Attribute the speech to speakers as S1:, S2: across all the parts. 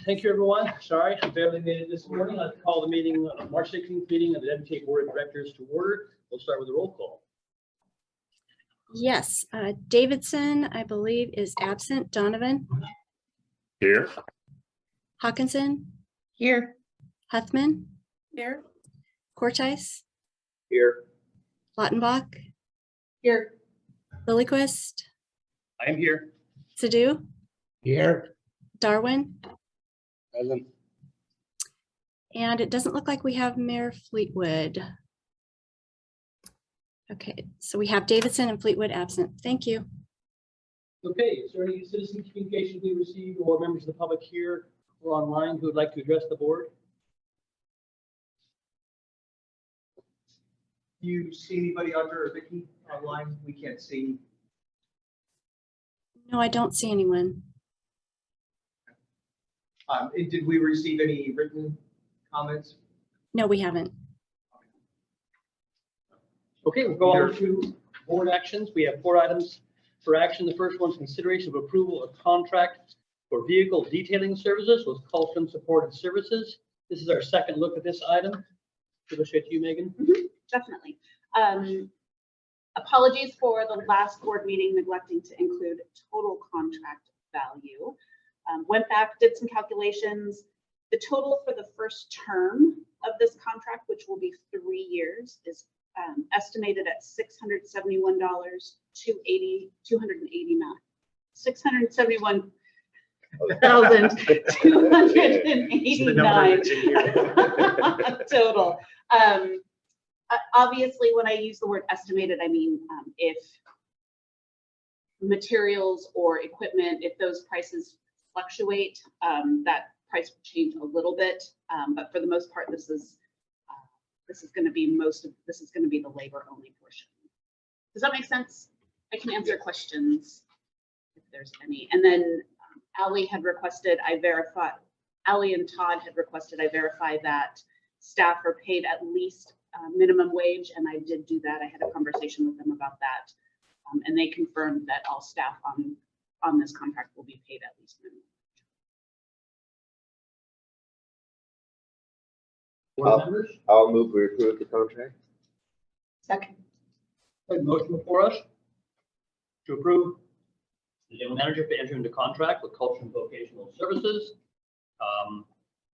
S1: thank you, everyone. Sorry, I barely made it this morning. I'll call the meeting, March 16th meeting of the WTA Board of Directors to order. We'll start with a roll call.
S2: Yes, Davidson, I believe, is absent. Donovan?
S3: Here.
S2: Hawkinson?
S4: Here.
S2: Huthman?
S4: Here.
S2: Cortice?
S3: Here.
S2: Lautenbach?
S4: Here.
S2: Lilliquist?
S1: I am here.
S2: Sadhu?
S3: Here.
S2: Darwin?
S3: Present.
S2: And it doesn't look like we have Mayor Fleetwood. Okay, so we have Davidson and Fleetwood absent. Thank you.
S1: Okay, is there any citizen communication we received or members of the public here or online who would like to address the board?
S5: Do you see anybody under Vicky online? We can't see.
S2: No, I don't see anyone.
S5: And did we receive any written comments?
S2: No, we haven't.
S1: Okay, we'll go on to board actions. We have 4 items for action. The first one is consideration of approval of contract for vehicle detailing services with Whatcom Supported Services. This is our second look at this item. Give a straight to you, Megan.
S4: Definitely. Apologies for the last board meeting neglecting to include total contract value. Went back, did some calculations. The total for the first term of this contract, which will be 3 years, is estimated at $671,289. $671,289 total. Obviously, when I use the word estimated, I mean if materials or equipment, if those prices fluctuate, that price will change a little bit. But for the most part, this is going to be the labor only portion. Does that make sense? I can answer questions if there's any. And then Allie and Todd had requested I verify that staff are paid at least minimum wage, and I did do that. I had a conversation with them about that, and they confirmed that all staff on this contract will be paid at least minimum.
S1: Board members,
S3: I'll move we approve the contract.
S4: Second.
S1: a motion before us to approve the general manager to enter into contract with Whatcom Vocational Services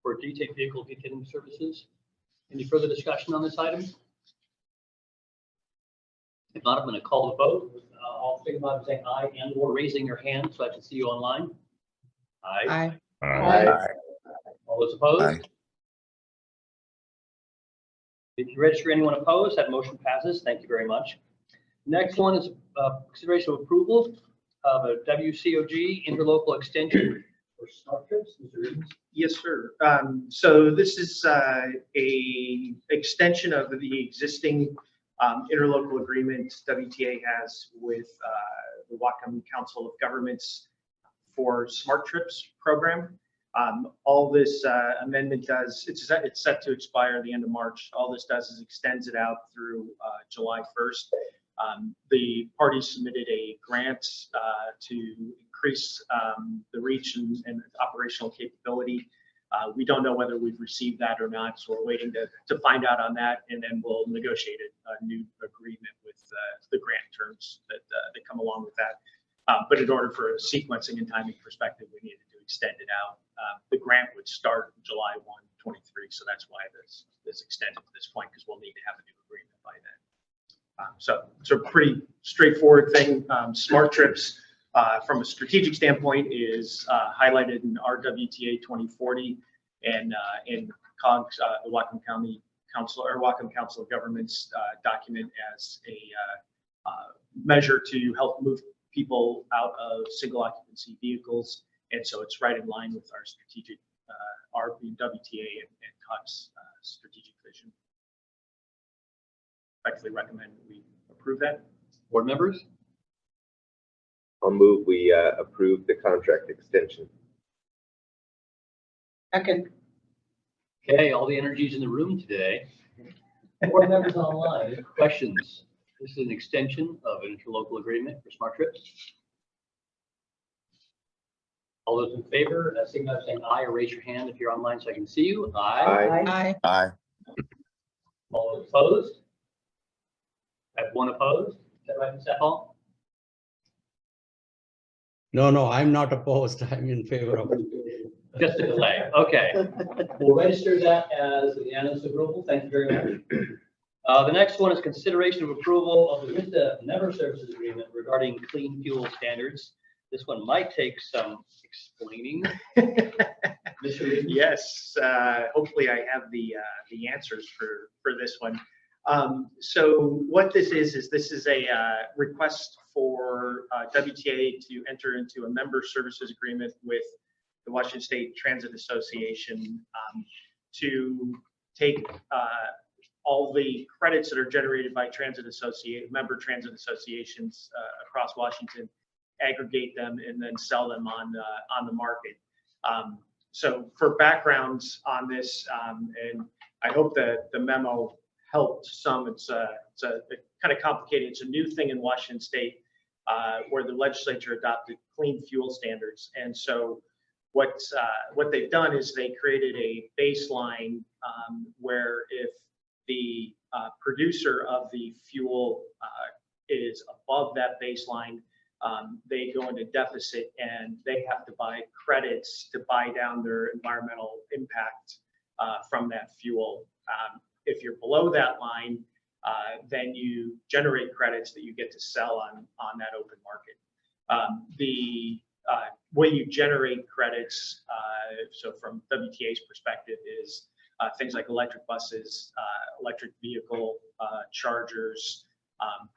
S1: for vehicle detailing services. Any further discussion on this item? If not, I'm going to call the vote. All signify by saying aye and or raising your hand so I can see you online. Aye.
S4: Aye.
S3: Aye.
S1: All those opposed?
S3: Aye.
S1: If you register anyone opposed, that motion passes. Thank you very much. Next one is consideration of approval of a WCOG interlocal extension for smart trips. Mr. Reedens?
S5: Yes, sir. So this is a extension of the existing interlocal agreement WTA has with the Whatcom Council of Governments for Smart Trips program. All this amendment does, it's set to expire the end of March. All this does is extends it out through July 1st. The parties submitted a grant to increase the reach and operational capability. We don't know whether we've received that or not, so we're waiting to find out on that, and then we'll negotiate a new agreement with the grant terms that come along with that. But in order for a sequencing and timing perspective, we needed to extend it out. The grant would start July 1, 23, so that's why this extended to this point, because we'll need to have a new agreement by then. So it's a pretty straightforward thing. Smart Trips, from a strategic standpoint, is highlighted in our WTA 2040 and in COG's, the Whatcom County Council or Whatcom Council of Governments document as a measure to help move people out of single occupancy vehicles. And so it's right in line with our strategic, our WTA and COG's strategic vision. Respectfully recommend we approve that.
S1: Board members?
S3: I'll move we approve the contract extension.
S4: Second.
S1: Okay, all the energies in the room today. Board members online, any questions? This is an extension of an interlocal agreement for smart trips. All those in favor, signify by saying aye or raise your hand if you're online so I can see you. Aye.
S3: Aye.
S6: Aye.
S1: All those opposed? I have one opposed. Is that right, Ms. Hall?
S7: No, I'm not opposed. I'm in favor of it.
S1: Just a delay. Okay. We'll register that as unanimous approval. Thank you very much. The next one is consideration of approval of the WISTA member services agreement regarding clean fuel standards. This one might take some explaining. Mr. Reed?
S5: Yes, hopefully I have the answers for this one. So what this is this is a request for WTA to enter into a member services agreement with the Washington State Transit Association to take all the credits that are generated by member transit associations across Washington, aggregate them, and then sell them on the market. So for backgrounds on this, and I hope that the memo helped some. It's kind of complicated. It's a new thing in Washington State where the legislature adopted clean fuel standards, and so what they've done is they created a baseline where if the producer of the fuel is above that baseline, they go into deficit and they have to buy credits to buy down their environmental impact from that fuel. If you're below that line, then you generate credits that you get to sell on that open market. The way you generate credits, so from WTA's perspective, is things like electric buses, electric vehicle chargers,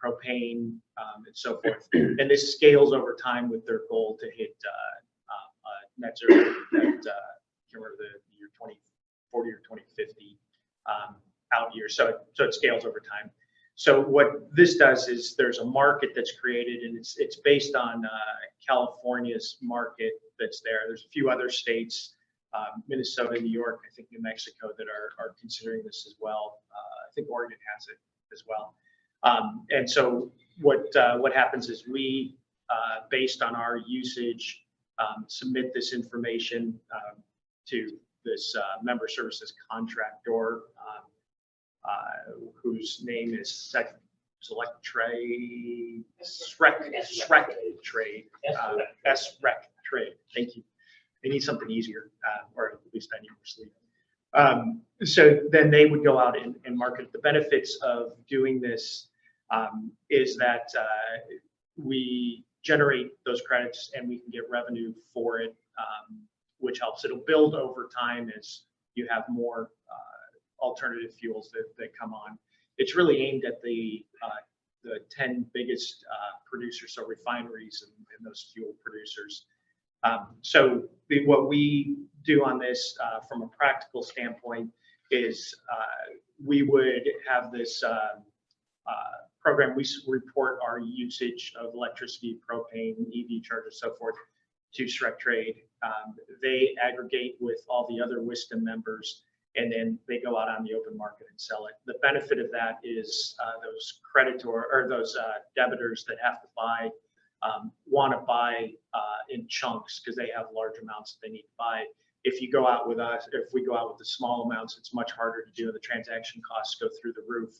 S5: propane, and so forth. And this scales over time with their goal to hit net zero at, I can't remember the year 2040 or 2050 out year. So it scales over time. So what this does is there's a market that's created, and it's based on California's market that's there. There's a few other states, Minnesota, New York, I think New Mexico, that are considering this as well. I think Oregon has it as well. And so what happens is we, based on our usage, submit this information to this member services contractor, whose name is SREC Trade. SREC Trade. Thank you. They need something easier, or at least I need more sleep. So then they would go out and market. The benefits of doing this is that we generate those credits and we can get revenue for it, which helps. It'll build over time as you have more alternative fuels that come on. It's really aimed at the 10 biggest producers, so refineries and those fuel producers. So what we do on this from a practical standpoint is we would have this program. We report our usage of electricity, propane, EV chargers, so forth to SREC Trade. They aggregate with all the other WISTA members, and then they go out on the open market and sell it. The benefit of that is those those debitors that have to buy want to buy in chunks because they have large amounts that they need to buy. If you go out with us, if we go out with the small amounts, it's much harder to do. The transaction costs go through the roof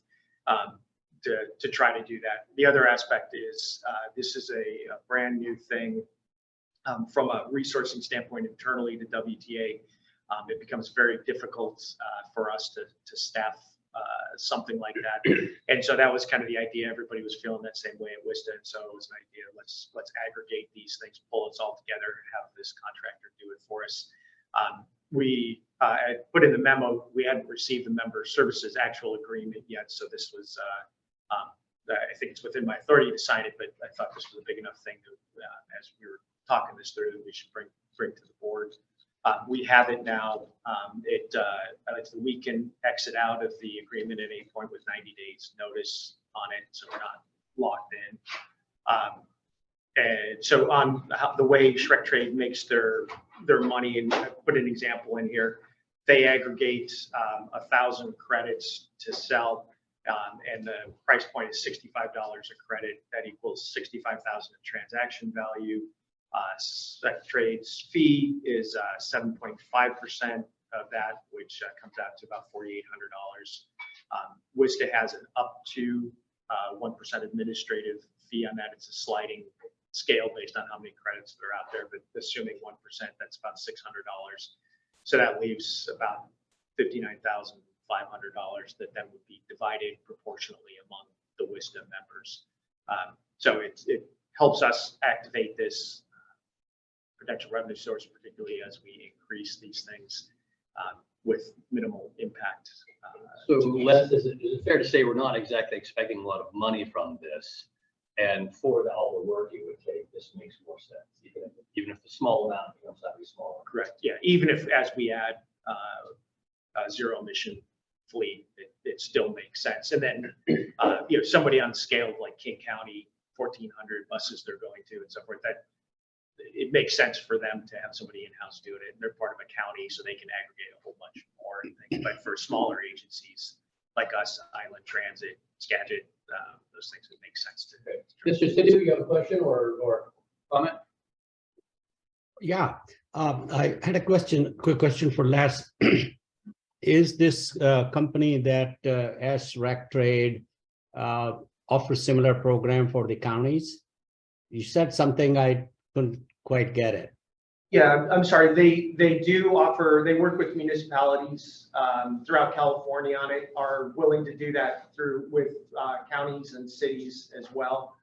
S5: to try to do that. The other aspect is this is a brand new thing from a resourcing standpoint internally to WTA. It becomes very difficult for us to staff something like that. And so that was kind of the idea. Everybody was feeling that same way at WISTA. And so it was an idea, let's aggregate these things, pull it all together, and have this contractor do it for us. We put in the memo, we hadn't received the member services actual agreement yet. So this was, I think it's within my authority to sign it, but I thought this was a big enough thing to, as we were talking this through, that we should bring to the board. We have it now. We can exit out of the agreement at any point with 90 days notice on it, so we're not locked in. And so on the way SREC Trade makes their money, and I put an example in here, they aggregate 1,000 credits to sell, and the price point is $65 a credit. That equals $65,000 in transaction value. Secretary's fee is 7.5% of that, which comes out to about $4,800. WISTA has an up to 1% administrative fee on that. It's a sliding scale based on how many credits that are out there, but assuming 1%, that's about $600. So that leaves about $59,500 that then would be divided proportionally among the WISTA members. So it helps us activate this potential revenue source, particularly as we increase these things with minimal impact.
S1: So Les, is it fair to say we're not exactly expecting a lot of money from this? And for all the work it would take, this makes more sense, even if the small amount becomes that smaller.
S5: Correct. Yeah. Even if as we add a zero emission fleet, it still makes sense. And then somebody on scale like King County, 1,400 buses they're going to and so forth, that it makes sense for them to have somebody in-house doing it. They're part of a county, so they can aggregate a whole bunch more. But for smaller agencies like us, Island Transit, Skagit, those things, it makes sense to.
S1: Mr. Sidhu, you have a question or comment?
S7: Yeah, I had a quick question for Les. Is this company that as Rec Trade offers similar program for the counties? You said something, I couldn't quite get it.
S5: Yeah, I'm sorry. They do offer, they work with municipalities throughout California on it, are willing to do that with counties and cities as well.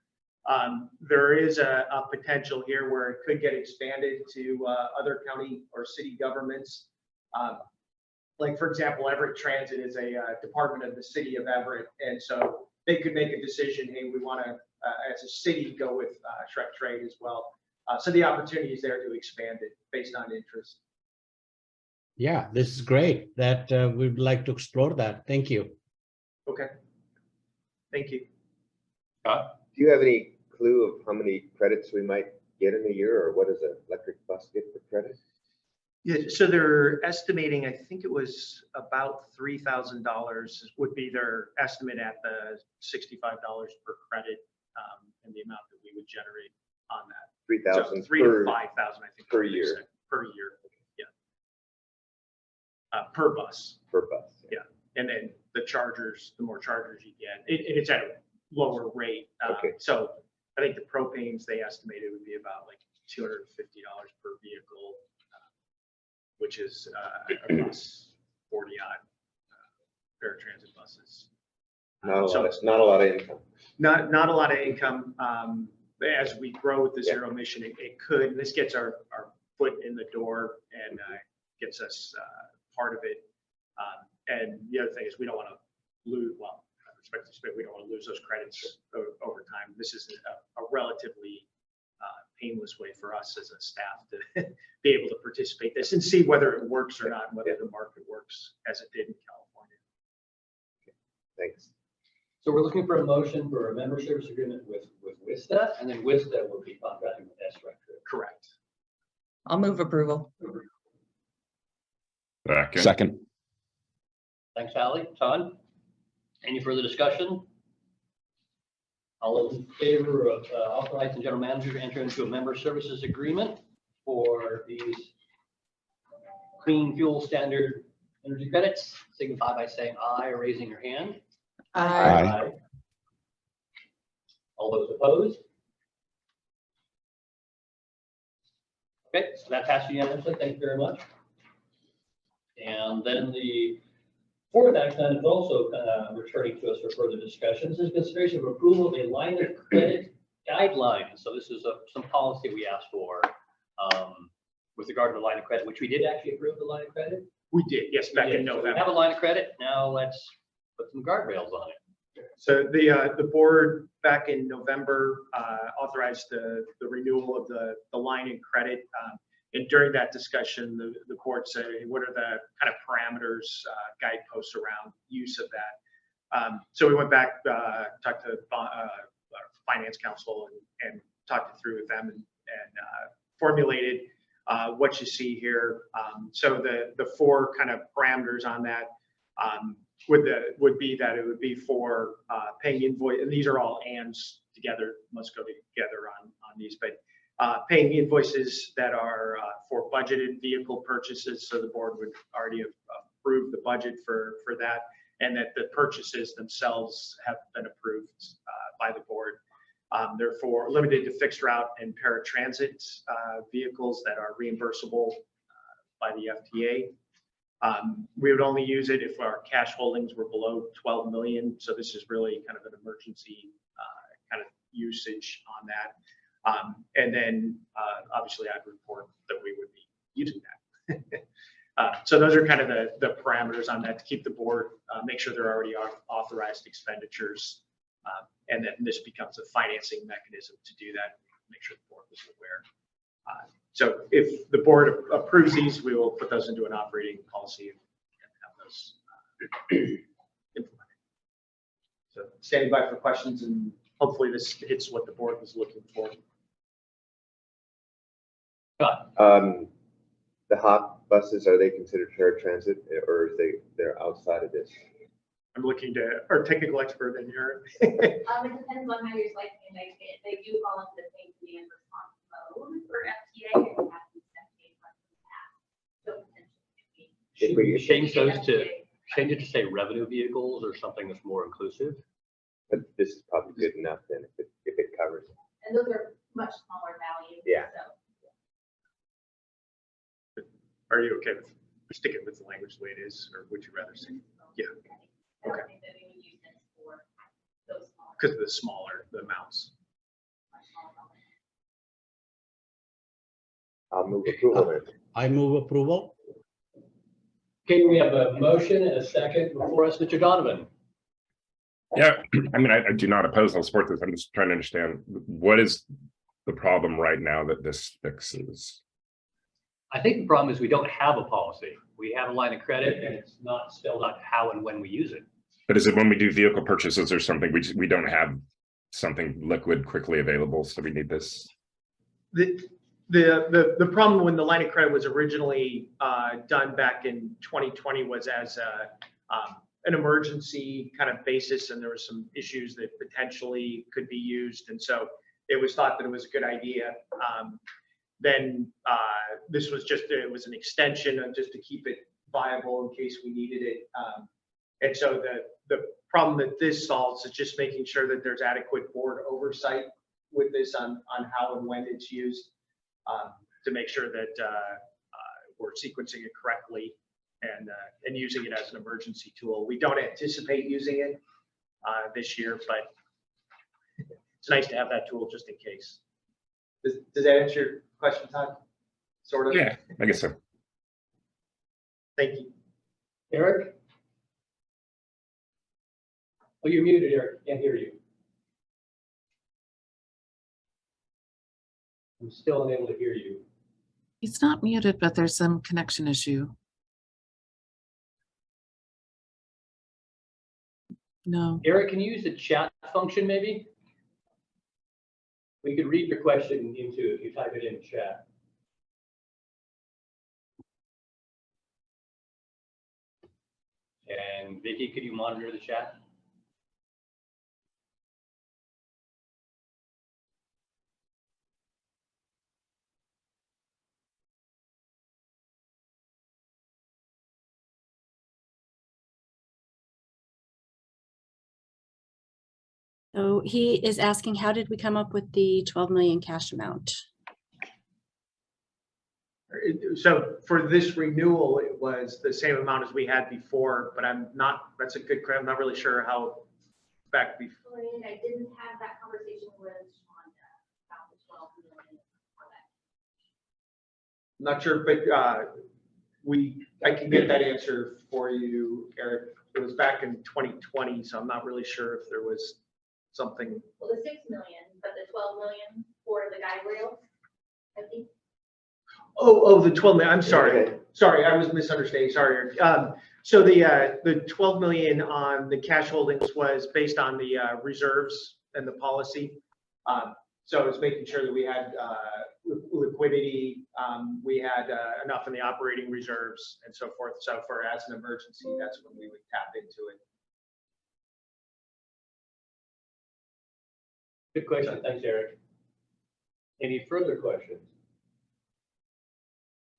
S5: There is a potential here where it could get expanded to other county or city governments. Like for example, Everett Transit is a department of the city of Everett. And so they could make a decision, hey, we want to, as a city, go with Shrek Trade as well. So the opportunity is there to expand it based on interest.
S7: Yeah, this is great. That we'd like to explore that. Thank you.
S5: Okay. Thank you.
S3: Do you have any clue of how many credits we might get in a year, or what does an electric bus get for credit?
S5: Yeah, so they're estimating, I think it was about $3,000 would be their estimate at the $65 per credit and the amount that we would generate on that.
S3: 3,000
S5: so 3,000 to 5,000, I think.
S3: per year.
S5: Per year, yeah. Per bus.
S3: Per bus.
S5: Yeah, and then the more chargers you get, it's at a lower rate.
S3: Okay.
S5: So I think the propanes they estimated would be about like $250 per vehicle, which is across 40 odd paratransit buses.
S3: Not a lot of income.
S5: Not a lot of income. As we grow with the zero emission, it could. And this gets our foot in the door and gets us part of it. And the other thing is we don't want to lose. Well, we don't want to lose those credits over time. This is a relatively painless way for us as a staff to be able to participate in this and see whether it works or not, and whether the market works as it did in California.
S3: Okay. Thanks.
S1: So we're looking for a motion for a member service agreement with WISTA, and then WISTA will be contracting with SREC.
S5: Correct.
S6: I'll move approval.
S8: Second.
S1: Thanks, Ally. Todd, any further discussion? All those in favor of authorizing the general manager to enter into a member services agreement for these clean fuel standard energy credits, signify by saying aye or raising your hand.
S8: Aye.
S1: All those opposed? Okay, so that passed unanimously. Thank you very much. And then the fourth action item is also returning to us for further discussion. This is consideration of approval of a line of credit guideline. So this is some policy we asked for with regard to the line of credit, which we did actually approve the line of credit.
S5: We did, yes, back in
S1: So we
S5: November.
S1: have a line of credit. Now let's put some guardrails on it.
S5: So the board back in November authorized the renewal of the line in credit. And during that discussion, the board said, what are the kind of parameters, guideposts around use of that? So we went back, talked to our finance council and talked it through with them and formulated what you see here. So the four kind of parameters on that would be that it would be for paying invoice, and these are all ands together, must go together on these, but paying invoices that are for budgeted vehicle purchases. So the board would already have approved the budget for that, and that the purchases themselves have been approved by the board. Therefore, limited to fixed route and paratransit vehicles that are reimbursable by the FTA. We would only use it if our cash holdings were below 12 million. So this is really kind of an emergency kind of usage on that. And then obviously I'd report that we would be using that. So those are kind of the parameters on that to keep the board, make sure they're already authorized expenditures. And then this becomes a financing mechanism to do that, make sure the board was aware. So if the board approves these, we will put those into an operating policy and have those implemented. So standing by for questions, and hopefully this hits what the board was looking for.
S3: The hot buses, are they considered paratransit, or they're outside of this?
S5: I'm looking to our technical expert in here.
S9: It depends on how you're selecting it. They do fall into the same demand response mode for FTA. And we have these FTA funds in the past. So potentially
S3: If we
S1: Change those to, change it to say revenue vehicles or something that's more inclusive.
S3: But this is probably good enough then if it covers it.
S9: and those are much smaller values.
S3: Yeah.
S9: So
S5: Are you okay with sticking with the language the way it is, or would you rather see? Yeah.
S9: I don't think that we would use this for those smaller.
S5: Because of the smaller, the amounts.
S9: much smaller dollars.
S3: I'll move approval then.
S7: I move approval.
S1: Okay, we have a motion and a second before us, Mr. Donovan.
S8: Yeah, I mean, I do not oppose, I'll support this. I'm just trying to understand what is the problem right now that this fixes?
S1: I think the problem is we don't have a policy. We have a line of credit and it's not spelled out how and when we use it.
S8: But is it when we do vehicle purchases or something, we don't have something liquid quickly available, so we need this?
S5: The problem when the line of credit was originally done back in 2020 was as an emergency kind of basis, and there were some issues that potentially could be used, and so it was thought that it was a good idea. Then this was just, it was an extension of just to keep it viable in case we needed it. And so the problem that this solves is just making sure that there's adequate board oversight with this on how and when it's used, to make sure that we're sequencing it correctly and using it as an emergency tool. We don't anticipate using it this year, but it's nice to have that tool just in case. Does that answer your question, Todd? Sort of?
S8: Yeah, I guess so.
S5: Thank you.
S1: Eric? Oh, you're muted, Eric. Can't hear you. I'm still unable to hear you.
S6: He's not muted, but there's some connection issue. No.
S1: Eric, can you use the chat function maybe? We could read your question into if you type it in chat. And Vicky, could you monitor the chat?
S2: So he is asking, how did we come up with the 12 million cash amount?
S5: So for this renewal, it was the same amount as we had before, but that's a good question. I'm not really sure how back before.
S9: I didn't have that conversation with Shonda about the 12 million.
S5: I'm not sure, but I can get that answer for you, Eric. It was back in 2020, so I'm not really sure if there was something.
S9: Well, the 6 million, but the 12 million for the guide rails, I think.
S5: Oh, the 12 million. I'm sorry.
S3: Okay.
S5: Sorry, I was misunderstanding. Sorry, Eric. So the 12 million on the cash holdings was based on the reserves and the policy. So it was making sure that we had liquidity, we had enough in the operating reserves and so forth. So for as an emergency, that's when we would tap into it.
S1: Good question. Thanks, Eric. Any further questions?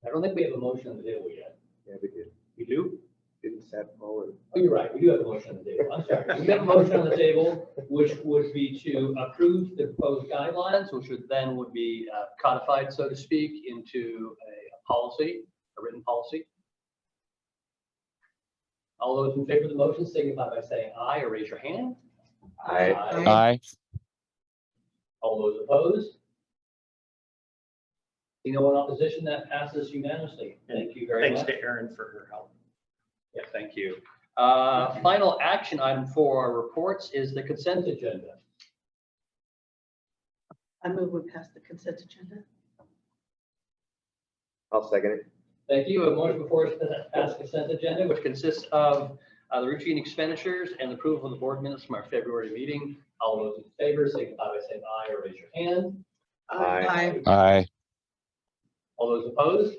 S1: I don't think we have a motion on the table yet.
S3: Yeah, we did.
S1: We do?
S3: Didn't set forward.
S1: Oh, you're right. We do have a motion on the table. I'm sorry. We have a motion on the table, which would be to approve the proposed guidelines, which would be codified, so to speak, into a policy, a written policy. All those in favor of the motion signify by saying aye or raise your hand.
S3: Aye.
S10: Aye.
S1: All those opposed? See no one in opposition, that passes unanimously. Thank you very much.
S5: Thanks to Erin for her help.
S1: Yeah, thank you. Final action item for our reports is the consent agenda.
S11: I move we pass the consent agenda.
S3: I'll second it.
S1: Thank you. A motion before us to pass consent agenda, which consists of the routine expenditures and approval of the board minutes from our February meeting. All those in favor signify by saying aye or raise your hand.
S3: Aye.
S10: Aye.
S1: All those opposed?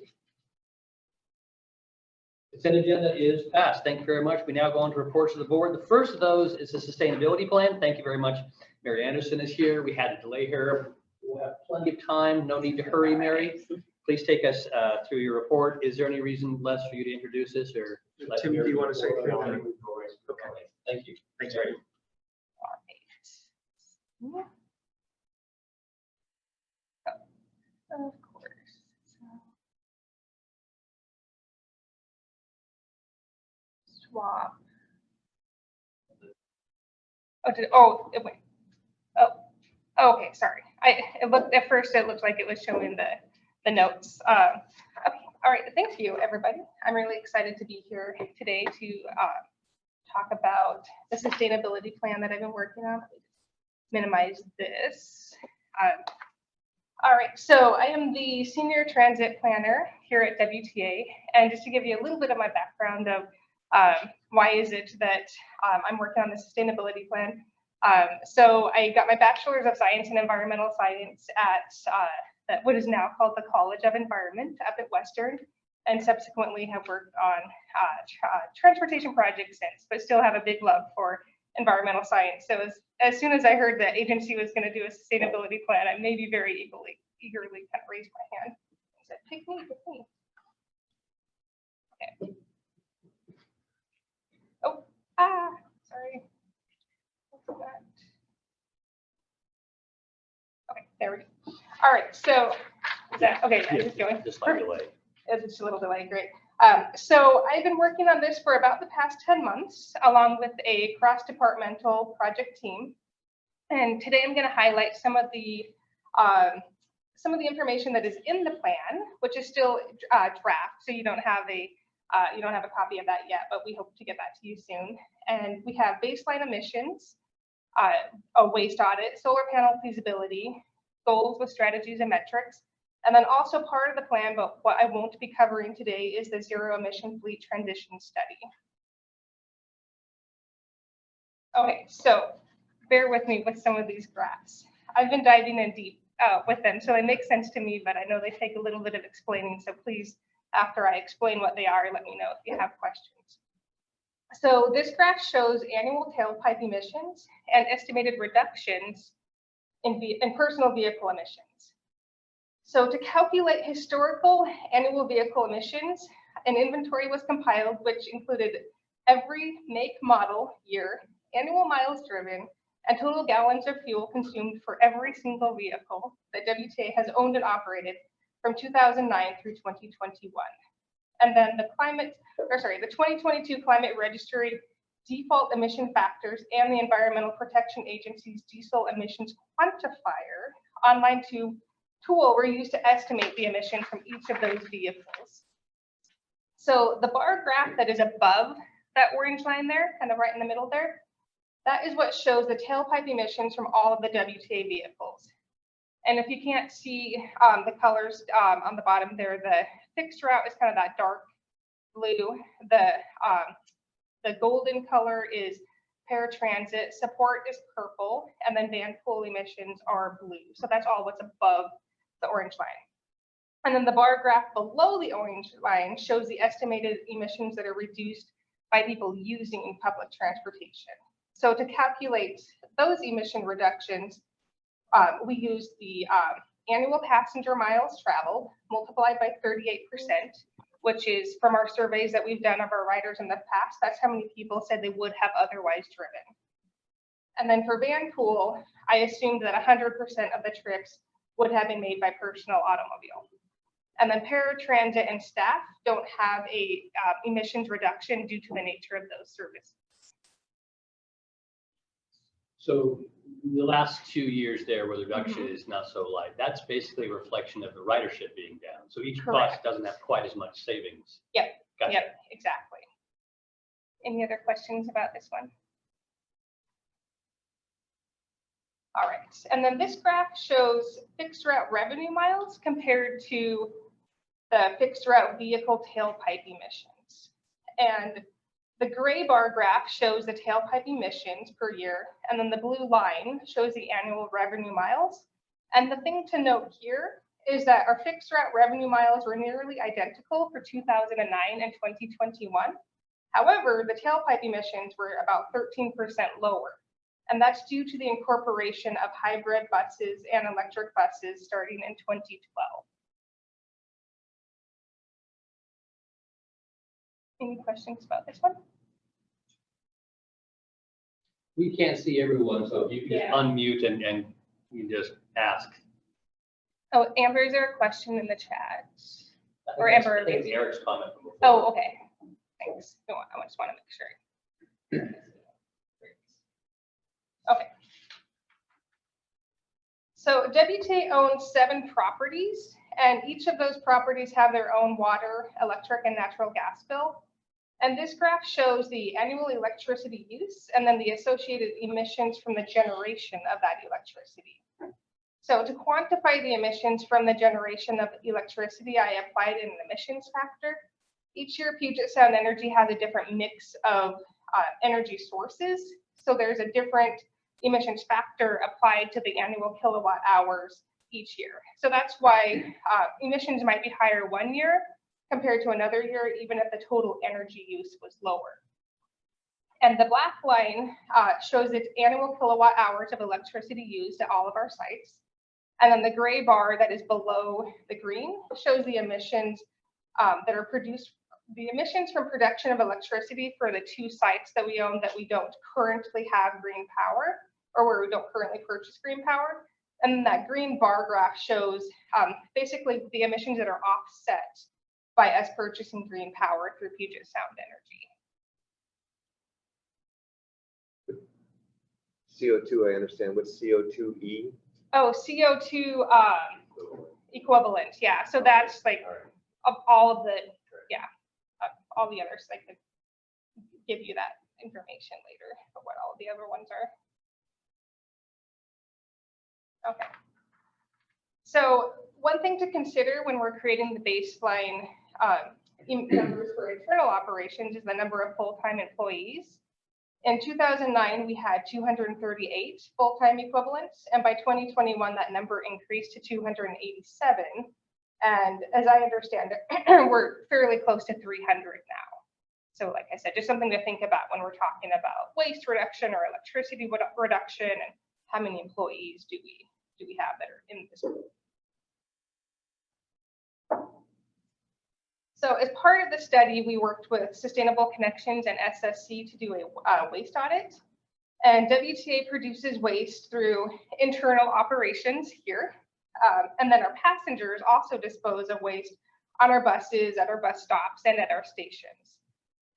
S1: Consent agenda is passed. Thank you very much. We now go on to reports of the board. The first of those is the sustainability plan. Thank you very much. Mary Anderson is here. We had a delay here. We'll have plenty of time. No need to hurry, Mary. Please take us through your report. Is there any reason, Les, for you to introduce this or?
S5: Tim, do you want to say
S1: Okay.
S5: anything?
S1: Thank you.
S5: Thanks, Erin.
S12: Of course. Swap. Wait. Oh, okay, sorry. It looked at first, it looked like it was showing the notes. Okay, all right, thank you, everybody. I'm really excited to be here today to talk about the sustainability plan that I've been working on. Minimize this. All right, so I am the senior transit planner here at WTA, and just to give you a little bit of my background of why is it that I'm working on the sustainability plan. So I got my bachelor's of science in environmental science at what is now called the College of Environment up at Western, and subsequently have worked on transportation projects since, but still have a big love for environmental science. So as soon as I heard that agency was going to do a sustainability plan, I maybe very eagerly kind of raised my hand and said, pick me, pick me. Okay. Oh, sorry. What's that? Okay, there we go. All right, so is that okay? Yeah, just going.
S1: Just like delay.
S12: It's just a little delay, great. So I've been working on this for about the past 10 months, along with a cross-departmental project team. And today I'm going to highlight some of the information that is in the plan, which is still draft, so you don't have a copy of that yet, but we hope to get that to you soon. And we have baseline emissions, a waste audit, solar panel feasibility, goals with strategies and metrics. And then also part of the plan, but what I won't be covering today is the zero emission fleet transition study. Okay, so bear with me with some of these graphs. I've been diving in deep with them, so they make sense to me, but I know they take a little bit of explaining. So please, after I explain what they are, let me know if you have questions. So this graph shows annual tailpipe emissions and estimated reductions in personal vehicle emissions. So to calculate historical annual vehicle emissions, an inventory was compiled, which included every make, model, year, annual miles driven, and total gallons of fuel consumed for every single vehicle that WTA has owned and operated from 2009 through 2021. And then the 2022 Climate Registry default emission factors and the Environmental Protection Agency's diesel emissions quantifier online tool were used to estimate the emission from each of those vehicles. So the bar graph that is above that orange line there, kind of right in the middle there, that is what shows the tailpipe emissions from all of the WTA vehicles. And if you can't see the colors on the bottom there, the fixed route is kind of that dark blue. The golden color is paratransit, support is purple, and then van pool emissions are blue. So that's all what's above the orange line. And then the bar graph below the orange line shows the estimated emissions that are reduced by people using public transportation. So to calculate those emission reductions, we use the annual passenger miles traveled multiplied by 38%, which is from our surveys that we've done of our riders in the past. That's how many people said they would have otherwise driven. And then for van pool, I assumed that 100% of the trips would have been made by personal automobile. And then paratransit and staff don't have a emissions reduction due to the nature of those services.
S1: So the last 2 years there where the reduction is not so light, that's basically a reflection of the ridership being down. So each bus
S12: Correct.
S1: doesn't have quite as much savings.
S12: Yep,
S1: Gotcha.
S12: yep, exactly. Any other questions about this one? All right, and then this graph shows fixed route revenue miles compared to the fixed route vehicle tailpipe emissions. And the gray bar graph shows the tailpipe emissions per year, and then the blue line shows the annual revenue miles. And the thing to note here is that our fixed route revenue miles were nearly identical for 2009 and 2021. However, the tailpipe emissions were about 13% lower. And that's due to the incorporation of hybrid buses and electric buses starting in 2012. Any questions about this one?
S1: We can't see everyone, so if you can just
S12: Yeah.
S1: unmute and you can just ask.
S12: Oh, Amber, is there a question in the chat?
S1: I think
S12: Or
S1: that's-
S12: Amber,
S1: I think it's
S12: maybe.
S1: Eric's comment from before.
S12: Oh, okay. Thanks. No, I just want to make sure. Okay. So WTA owns 7 properties, and each of those properties have their own water, electric, and natural gas bill. And this graph shows the annual electricity use and then the associated emissions from the generation of that electricity. So to quantify the emissions from the generation of electricity, I applied an emissions factor. Each year, Puget Sound Energy has a different mix of energy sources. So there's a different emissions factor applied to the annual kilowatt hours each year. So that's why emissions might be higher one year compared to another year, even if the total energy use was lower. And the black line shows its annual kilowatt hours of electricity used at all of our sites. And then the gray bar that is below the green shows the emissions that are produced, the emissions from production of electricity for the 2 sites that we own that we don't currently have green power, or where we don't currently purchase green power. And then that green bar graph shows basically the emissions that are offset by us purchasing green power through Puget Sound Energy.
S3: CO2, I understand. What's CO2e?
S12: Oh, CO2 equivalent, yeah. So that's like
S3: All right.
S12: of all of the, yeah, all the others. I could give you that information later of what all of the other ones are. Okay. So one thing to consider when we're creating the baseline numbers for internal operations is the number of full-time employees. In 2009, we had 238 full-time equivalents, and by 2021, that number increased to 287. And as I understand it, we're fairly close to 300 now. So like I said, just something to think about when we're talking about waste reduction or electricity reduction, and how many employees do we have that are in this group. So as part of the study, we worked with Sustainable Connections and SSC to do a waste audit. And WTA produces waste through internal operations here. And then our passengers also dispose of waste on our buses, at our bus stops, and at our stations.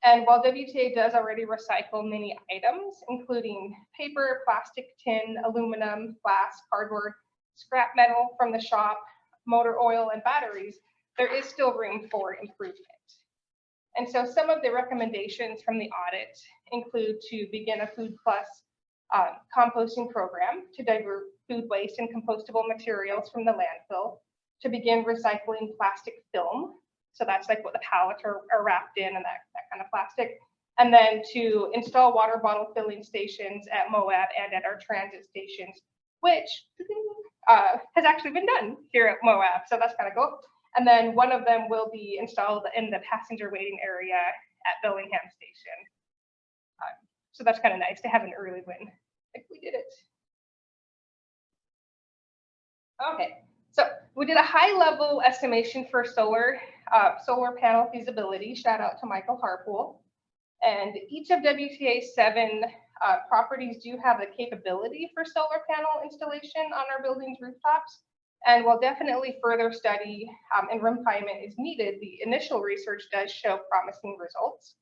S12: And while WTA does already recycle many items, including paper, plastic, tin, aluminum, glass, cardboard, scrap metal from the shop, motor oil, and batteries, there is still room for improvement. And so some of the recommendations from the audit include to begin a Food Plus composting program to divert food waste and compostable materials from the landfill, to begin recycling plastic film. So that's like what the pallets are wrapped in, and that kind of plastic. And then to install water bottle filling stations at Moab and at our transit stations, which has actually been done here at Moab. So that's kind of cool. And then one of them will be installed in the passenger waiting area at Bellingham Station. So that's kind of nice to have an early win. Like we did it. Okay, So we did a high level estimation for solar panel feasibility. Shout out to Michael Harpool. And each of WTA's 7 properties do have the capability for solar panel installation on our building's rooftops. And while definitely further study and refinement is needed, the initial research does show promising results.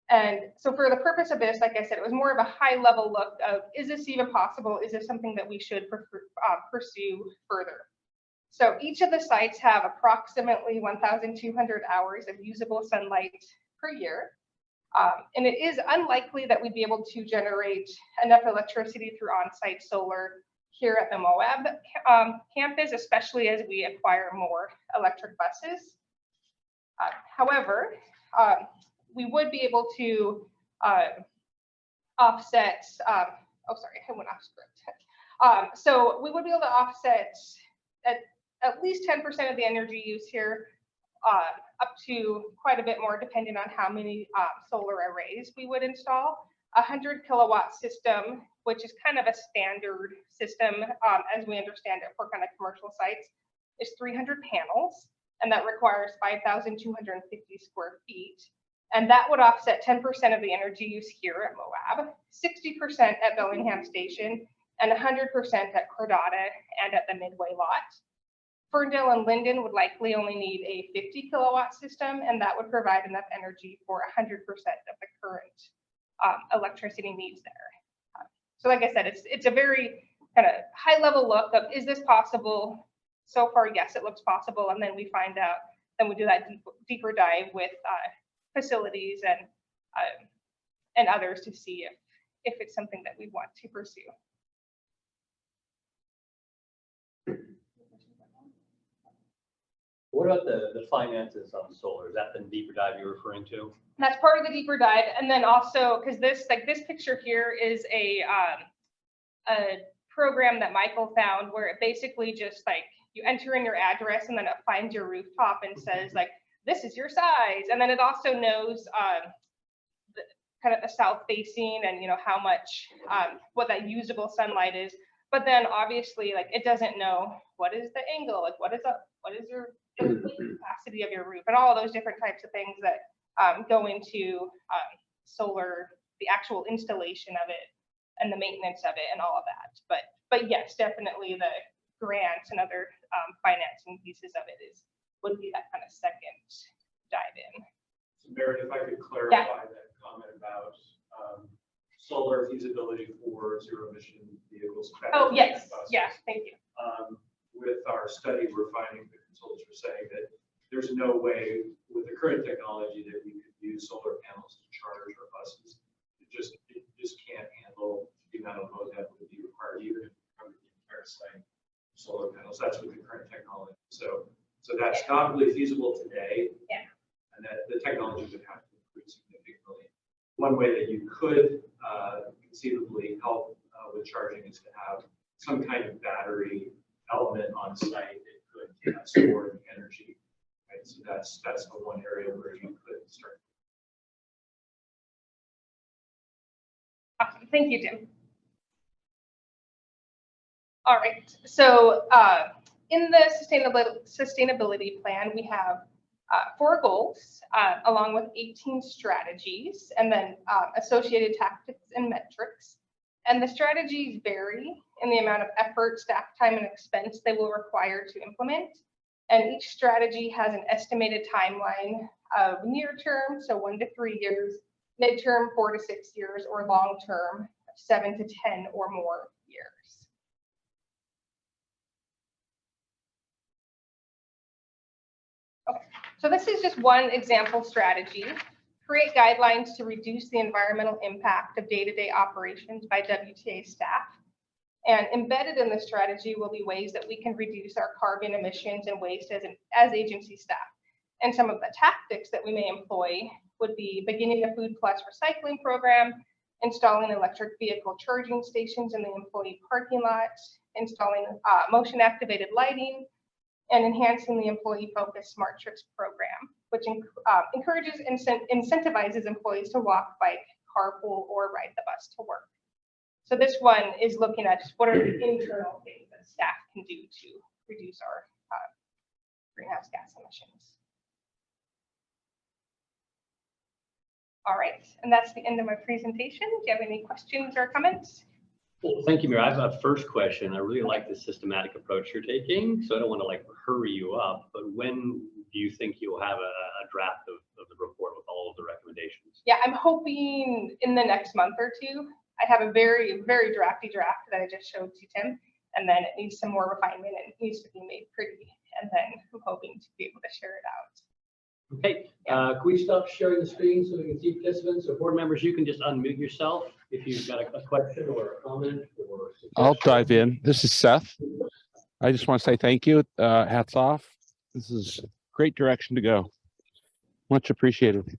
S12: And so for the purpose of this, like I said, it was more of a high level look of, is this even possible? Is this something that we should pursue further? So each of the sites have approximately 1,200 hours of usable sunlight per year. And it is unlikely that we'd be able to generate enough electricity through on-site solar here at the Moab campus, especially as we acquire more electric buses. However, we would be able to offset, oh, sorry, I went off script. So we would be able to offset at least 10% of the energy use here, up to quite a bit more depending on how many solar arrays we would install. 100 kilowatt system, which is kind of a standard system as we understand it for kind of commercial sites, is 300 panels, and that requires 5,250 square feet. And that would offset 10% of the energy use here at Moab, 60% at Bellingham Station, and 100% at Cordata and at the Midway lot. Ferndale and Linden would likely only need a 50 kilowatt system, and that would provide enough energy for 100% of the current electricity needs there. So like I said, it's a very kind of high level look of, is this possible? So far, yes, it looks possible. And then we find out, then we do that deeper dive with facilities and others to see if it's something that we want to pursue.
S1: What about the finances on solar? Is that the deeper dive you're referring to?
S12: That's part of the deeper dive. And then also, because this picture here is a program that Michael found where it basically just like you enter in your address and then it finds your rooftop and says like, this is your size. And then it also knows kind of the south facing and how much, what that usable sunlight is. But then obviously like it doesn't know what is the angle, like what is your capacity of your roof and all of those different types of things that go into solar, the actual installation of it and the maintenance of it and all of that. But yes, definitely the grants and other financing pieces of it would be that kind of second dive in.
S10: So Meredith, if I could clarify that comment about solar feasibility for zero emission vehicles.
S12: Oh, yes. Yeah, thank you.
S10: With our study, we're finding the consultants are saying that there's no way with the current technology that we could use solar panels to charge our buses. It just can't handle the amount of load that would be required even if we covered the entire site solar panels. That's with the current technology. So that's not really feasible today.
S12: Yeah.
S10: And that the technology would have to improve significantly. One way that you could conceivably help with charging is to have some kind of battery element on site that could store the energy. Right? So that's the one area where you could start.
S12: Awesome. Thank you, Jim. All right. So in the sustainability plan, we have 4 goals along with 18 strategies and then associated tactics and metrics. And the strategies vary in the amount of effort, staff time, and expense they will require to implement. And each strategy has an estimated timeline of near term, so 1 to 3 years, midterm 4 to 6 years, or long term 7 to 10 or more years. Okay, so this is just one example strategy. Create guidelines to reduce the environmental impact of day-to-day operations by WTA staff. And embedded in the strategy will be ways that we can reduce our carbon emissions and waste as agency staff. And some of the tactics that we may employ would be beginning a Food Plus recycling program, installing electric vehicle charging stations in the employee parking lot, installing motion activated lighting, and enhancing the employee-focused Smart Trips program, which encourages and incentivizes employees to walk, bike, carpool, or ride the bus to work. So this one is looking at what are the internal things that staff can do to reduce our greenhouse gas emissions. All right, and that's the end of my presentation. Do you have any questions or comments?
S1: Well, thank you, Mayor. I have a first question. I really like the systematic approach you're taking, so I don't want to like hurry you up, but when do you think you'll have a draft of the report with all of the recommendations?
S12: Yeah, I'm hoping in the next month or two. I have a very, very drafty draft that I just showed to Tim, and then it needs some more refinement and it needs to be made pretty. And then I'm hoping to be able to share it out.
S1: Okay, can we stop sharing the screen so we can see participants? So board members, you can just unmute yourself if you've got a question or a comment or a suggestion.
S13: I'll dive in. This is Seth. I just want to say thank you. Hats off. This is great direction to go. Much appreciated.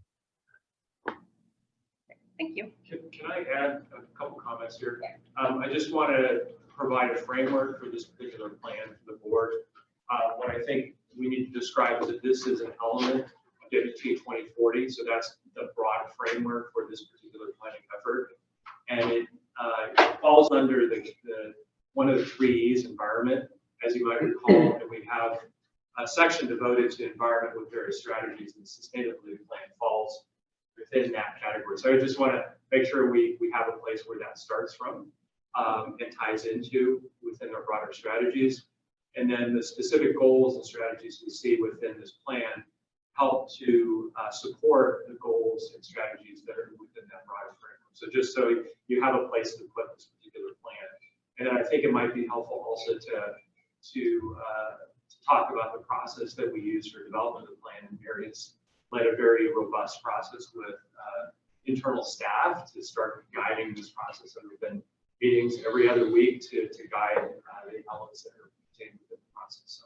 S12: Thank you.
S10: Can I add a couple comments here? I just want to provide a framework for this particular plan for the board. What I think we need to describe is that this is an element of WTA 2040. So that's the broad framework for this particular planning effort. And it falls under the one of the 3 E's, environment. As you might recall, that we have a section devoted to environment with various strategies, and the sustainability plan falls within that category. So I just want to make sure we have a place where that starts from and ties into within our broader strategies. And then the specific goals and strategies we see within this plan help to support the goals and strategies that are within that broader framework. So just so you have a place to put this particular plan. And then I think it might be helpful also to talk about the process that we use for development of the plan. And Mary's led a very robust process with internal staff to start guiding this process. And we've been meetings every other week to guide the elements that are contained within the process. So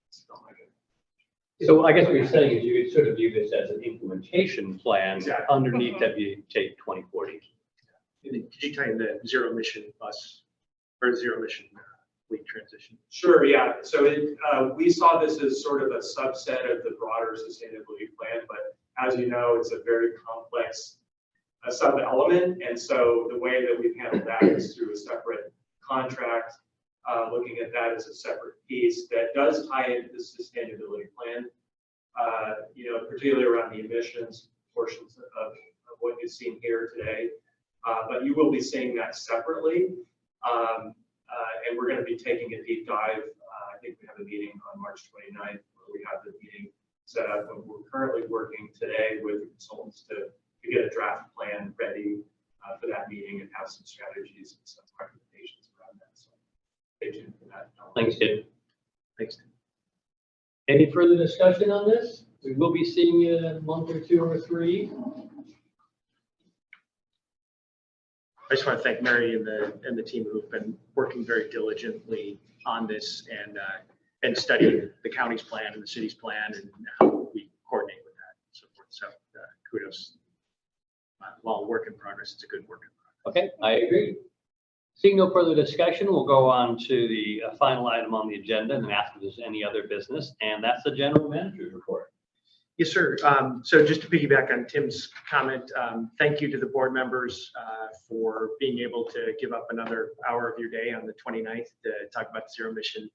S10: it's not like it.
S1: So I guess what you're saying is you could sort of view this as an implementation plan
S10: Exactly.
S1: underneath WTA 2040.
S5: Could you tie in the zero emission bus or zero emission fleet transition?
S10: Sure, yeah. So we saw this as sort of a subset of the broader sustainability plan, but as you know, it's a very complex sub-element. And so the way that we've handled that is through a separate contract, looking at that as a separate piece that does tie into the sustainability plan, particularly around the emissions portions of what you've seen here today. But you will be seeing that separately. And we're going to be taking a deep dive. I think we have a meeting on March 29th where we have the meeting set up. And we're currently working today with the consultants to get a draft plan ready for that meeting and have some strategies and some recommendations around that. So stay tuned for that.
S1: Thanks, Tim.
S5: Thanks.
S1: Any further discussion on this? We will be seeing you in a month or 2 or 3.
S5: I just want to thank Mary and the team who've been working very diligently on this and studying the county's plan and the city's plan and how we coordinate with that and so forth. So kudos. While work in progress, it's a good work in progress.
S1: Okay, I agree. Seeing no further discussion, we'll go on to the final item on the agenda and then ask if there's any other business, and that's the general manager's report.
S5: Yes, sir. So just to piggyback on Tim's comment, thank you to the board members for being able to give up another hour of your day on the 29th to talk about the zero emission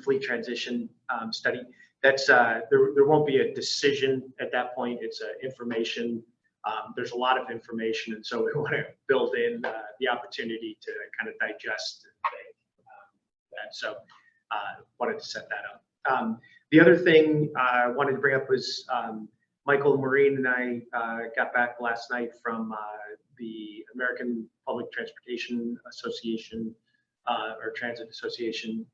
S5: fleet transition study. That's there won't be a decision at that point. It's information. There's a lot of information, and so we want to build in the opportunity to kind of digest that. So wanted to set that up. The other thing I wanted to bring up was Michael, Maureen, and I got back last night from the American Public Transportation Association or Transit Association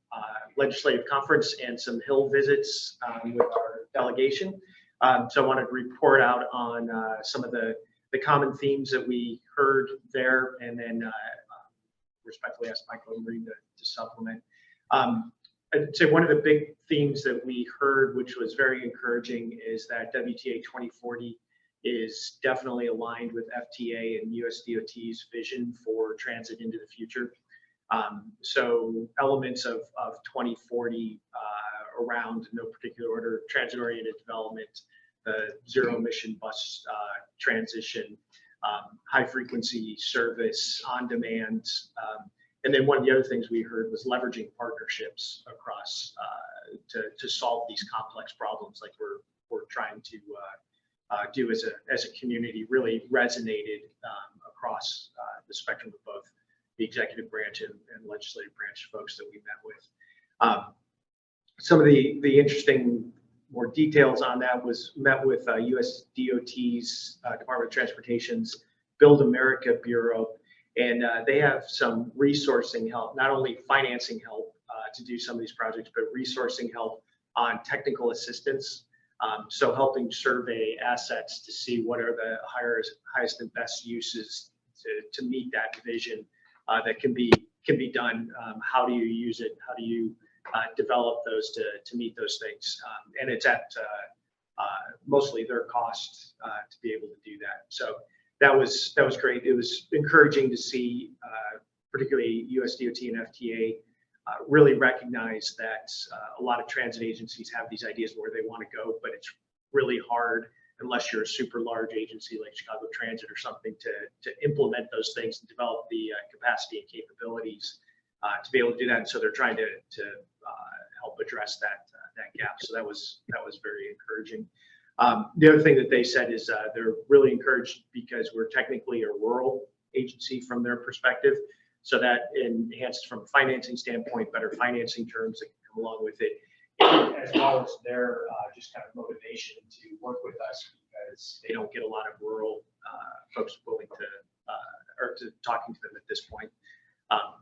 S5: legislative conference and some Hill visits with our delegation. So I wanted to report out on some of the common themes that we heard there, and then respectfully ask Michael and Maureen to supplement. I'd say one of the big themes that we heard, which was very encouraging, is that WTA 2040 is definitely aligned with FTA and USDOT's vision for transit into the future. So elements of 2040 around, no particular order, transit-oriented development, the zero-emission bus transition, high-frequency service, on-demand, And then one of the other things we heard was leveraging partnerships across to solve these complex problems like we're trying to do as a community really resonated across the spectrum of both the executive branch and legislative branch folks that we met with. Some of the interesting more details on that was met with US DOT's Department of Transportation's Build America Bureau, and they have some resourcing help, not only financing help to do some of these projects, but resourcing help on technical assistance. So helping survey assets to see what are the highest and best uses to meet that vision that can be done. How do you use it? How do you develop those to meet those things? And it's at mostly their cost to be able to do that. So that was great. It was encouraging to see, particularly US DOT and FTA, really recognize that a lot of transit agencies have these ideas where they want to go, but it's really hard unless you're a super large agency like Chicago Transit or something to implement those things and develop the capacity and capabilities to be able to do that. And so they're trying to help address that gap. So that was very encouraging. The other thing that they said is they're really encouraged because we're technically a rural agency from their perspective. So that enhanced from a financing standpoint, better financing terms that can come along with it, as well as their just kind of motivation to work with us because they don't get a lot of rural folks willing to or to talking to them at this point.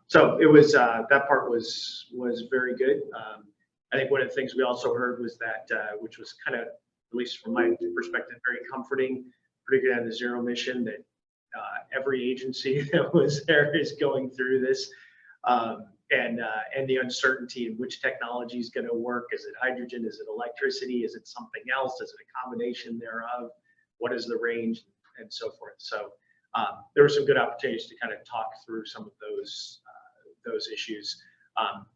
S5: So it was that part was very good. I think one of the things we also heard was that, which was kind of, at least from my perspective, very comforting, particularly on the zero mission, that every agency that was there is going through this, and the uncertainty in which technology is going to work. Is it hydrogen? Is it electricity? Is it something else? Is it a combination thereof? What is the range, and so forth? So there were some good opportunities to kind of talk through some of those issues.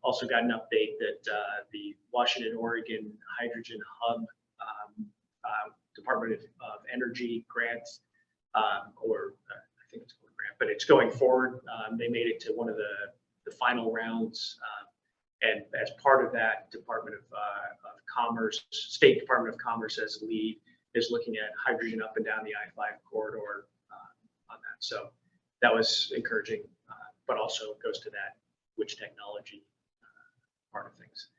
S5: Also got an update that the Washington, Oregon Hydrogen Hub Department of Energy grants, or I think it's called a grant, but it's going forward. They made it to one of the final rounds, and as part of that, Department of Commerce, State Department of Commerce as lead, is looking at hydrogen up and down the I-5 corridor on that. So that was encouraging, but also it goes to that which technology part of things.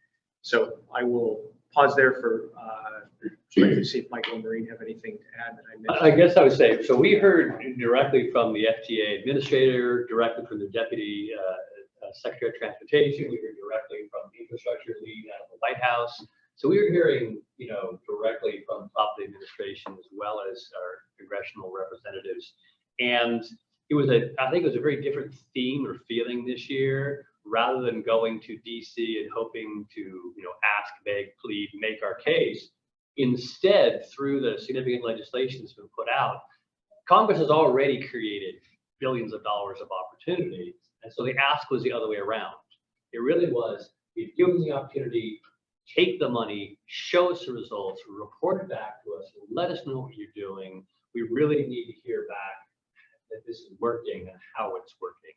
S5: So I will pause there for to see if Michael and Maureen have anything to add that I missed.
S1: I guess I would say, so we heard directly from the FTA administrator, directly from the deputy secretary of transportation. We heard directly from the infrastructure lead out of the White House. So we were hearing, directly from top of the administration as well as our congressional representatives. And it was I think it was a very different theme or feeling this year, rather than going to DC and hoping to, ask, beg, plead, make our case. Instead, through the significant legislation that's been put out, Congress has already created billions of dollars of opportunity. And so the ask was the other way around. It really was, we've given the opportunity, take the money, show us the results, report it back to us, let us know what you're doing. We really need to hear back that this is working and how it's working.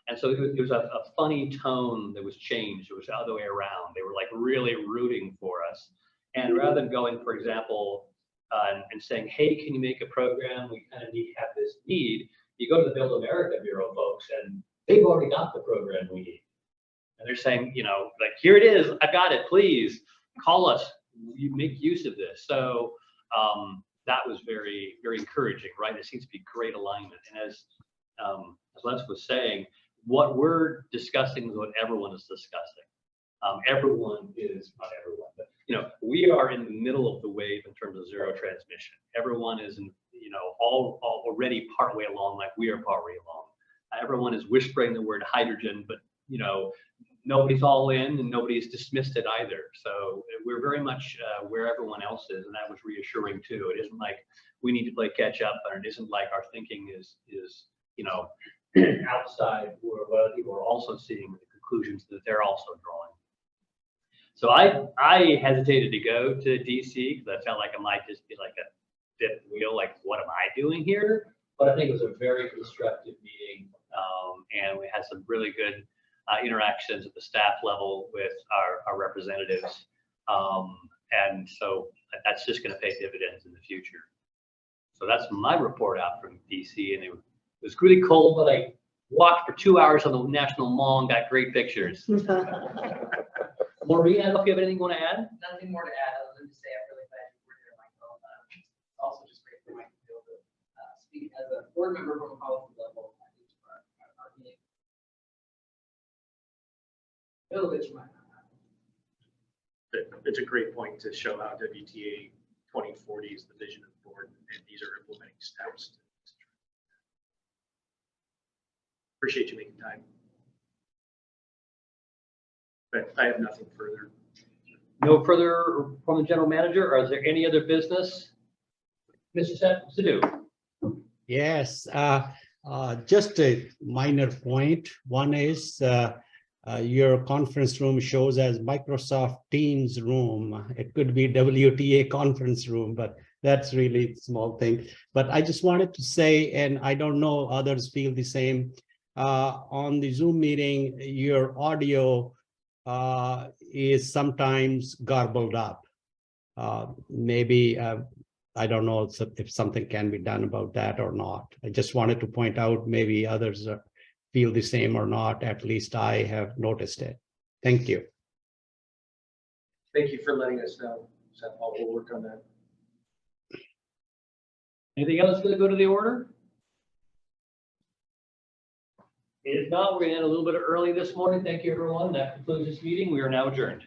S1: And so it was a funny tone that was changed. It was the other way around. They were like really rooting for us. And rather than going, for example, and saying, hey, can you make a program? We kind of have this need. You go to the Build America Bureau folks, and they've already got the program we need. And they're saying, like, here it is. I've got it. Please call us. You make use of this. So that was very, very encouraging, right? There seems to be great alignment. And as Les was saying, what we're discussing is what everyone is discussing. Everyone is, not everyone, but we are in the middle of the wave in terms of zero transmission. Everyone is, all already partway along, like we are partway along. Everyone is whispering the word hydrogen, but nobody's all in and nobody's dismissed it either. So we're very much where everyone else is, and that was reassuring too. It isn't like we need to play catch up, and it isn't like our thinking is outside where other people are also seeing the conclusions that they're also drawing. So I hesitated to go to DC because I felt like it might just be like a fifth wheel, like what am I doing here? But I think it was a very constructive meeting, and we had some really good interactions at the staff level with our representatives. And so that's just going to pay dividends in the future. So that's my report out from DC, and it was really cold, but I walked for 2 hours on the National Mall and got great pictures. Maureen, I don't know if you have anything you want to add?
S14: Nothing more to add other than to say I'm really glad you were here, Michael. It's also just great for Mike to be able to speak as a board member from a policy level at each of our meetings. A little bit you might not have.
S5: It's a great point to show how WTA 2040 is the vision of the board, and these are implementing steps. Appreciate you making time. But I have nothing further.
S1: No further from the general manager, or is there any other business? Mr. Sadhu?
S7: Yes, just a minor point. One is your conference room shows as Microsoft Teams room. It could be WTA conference room, but that's really a small thing. But I just wanted to say, and I don't know others feel the same, on the Zoom meeting, your audio is sometimes garbled up. Maybe I don't know if something can be done about that or not. I just wanted to point out, maybe others feel the same or not. At least I have noticed it. Thank you.
S5: Thank you for letting us know. So we'll work on that.
S1: Anything else going to go to the order? If not, we're going to end a little bit early this morning. Thank you, everyone. That concludes this meeting. We are now adjourned.